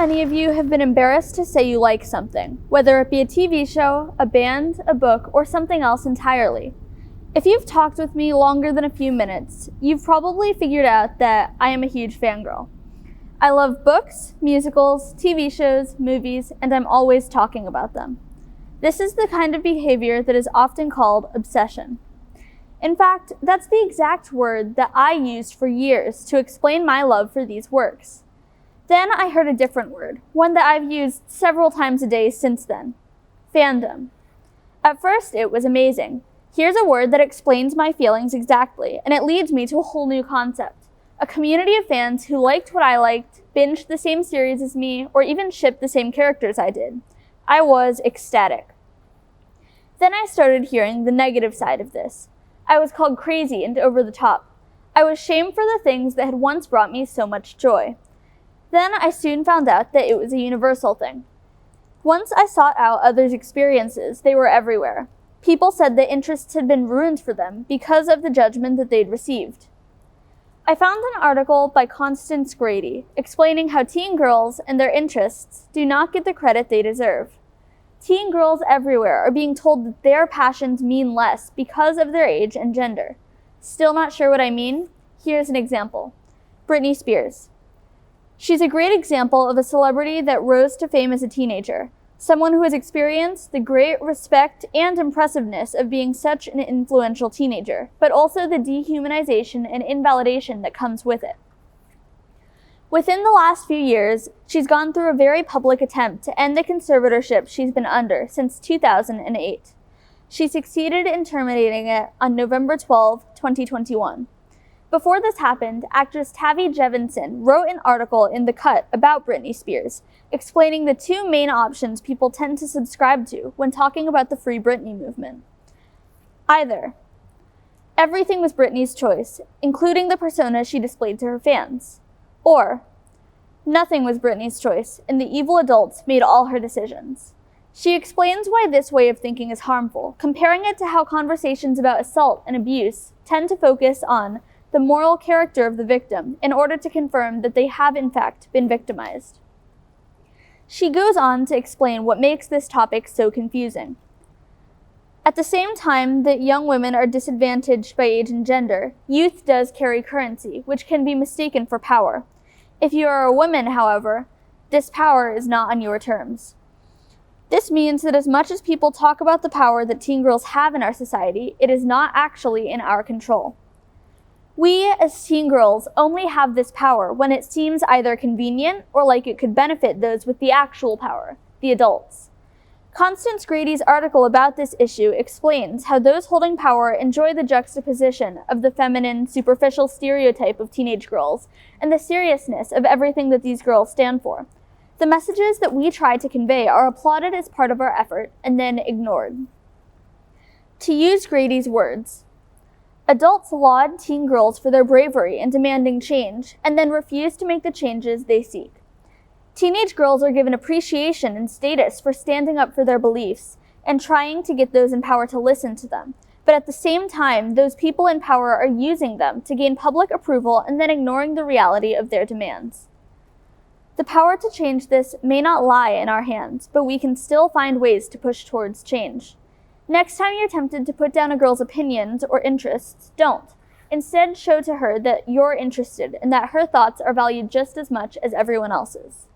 many of you have been embarrassed to say you like something, whether it be a TV show, a band, a book, or something else entirely? If you've talked with me longer than a few minutes, you've probably figured out that I am a huge fangirl. I love books, musicals, TV shows, movies, and I'm always talking about them. This is the kind of behavior that is often called obsession. In fact, that's the exact word that I used for years to explain my love for these works. Then I heard a different word, one that I've used several times a day since then: fandom. At first, it was amazing. Here's a word that explains my feelings exactly, and it leads me to a whole new concept. A community of fans who liked what I liked, binged the same series as me, or even shipped the same characters I did. I was ecstatic. Then I started hearing the negative side of this. I was called crazy and over the top. I was shamed for the things that had once brought me so much joy. Then I soon found out that it was a universal thing. Once I sought out others' experiences, they were everywhere. People said that interests had been ruined for them because of the judgment that they'd received. I found an article by Constance Grady explaining how teen girls and their interests do not get the credit they deserve. Teen girls everywhere are being told that their passions mean less because of their age and gender. Still not sure what I mean? Here's an example. Britney Spears. She's a great example of a celebrity that rose to fame as a teenager, someone who has experienced the great respect and impressiveness of being such an influential teenager, but also the dehumanization and invalidation that comes with it. Within the last few years, she's gone through a very public attempt to end the conservatorship she's been under since 2008. She succeeded in terminating it on November 12, 2021. Before this happened, actress Tavi Gevinson wrote an article in The Cut about Britney Spears, explaining the two main options people tend to subscribe to when talking about the Free Britney movement. Either everything was Britney's choice, including the persona she displayed to her fans, or nothing was Britney's choice, and the evil adults made all her decisions. She explains why this way of thinking is harmful, comparing it to how conversations about assault and abuse tend to focus on the moral character of the victim in order to confirm that they have in fact been victimized. She goes on to explain what makes this topic so confusing. At the same time that young women are disadvantaged by age and gender, youth does carry currency, which can be mistaken for power. If you are a woman, however, this power is not on your terms. This means that as much as people talk about the power that teen girls have in our society, it is not actually in our control. We, as teen girls, only have this power when it seems either convenient or like it could benefit those with the actual power, the adults. Constance Grady's article about this issue explains how those holding power enjoy the juxtaposition of the feminine, superficial stereotype of teenage girls and the seriousness of everything that these girls stand for. The messages that we try to convey are applauded as part of our effort and then ignored. To use Grady's words, adults laud teen girls for their bravery in demanding change, and then refuse to make the changes they seek. Teenage girls are given appreciation and status for standing up for their beliefs and trying to get those in power to listen to them. But at the same time, those people in power are using them to gain public approval and then ignoring the reality of their demands. The power to change this may not lie in our hands, but we can still find ways to push towards change. Next time you're tempted to put down a girl's opinions or interests, don't. Instead, show to her that you're interested and that her thoughts are valued just as much as everyone else's.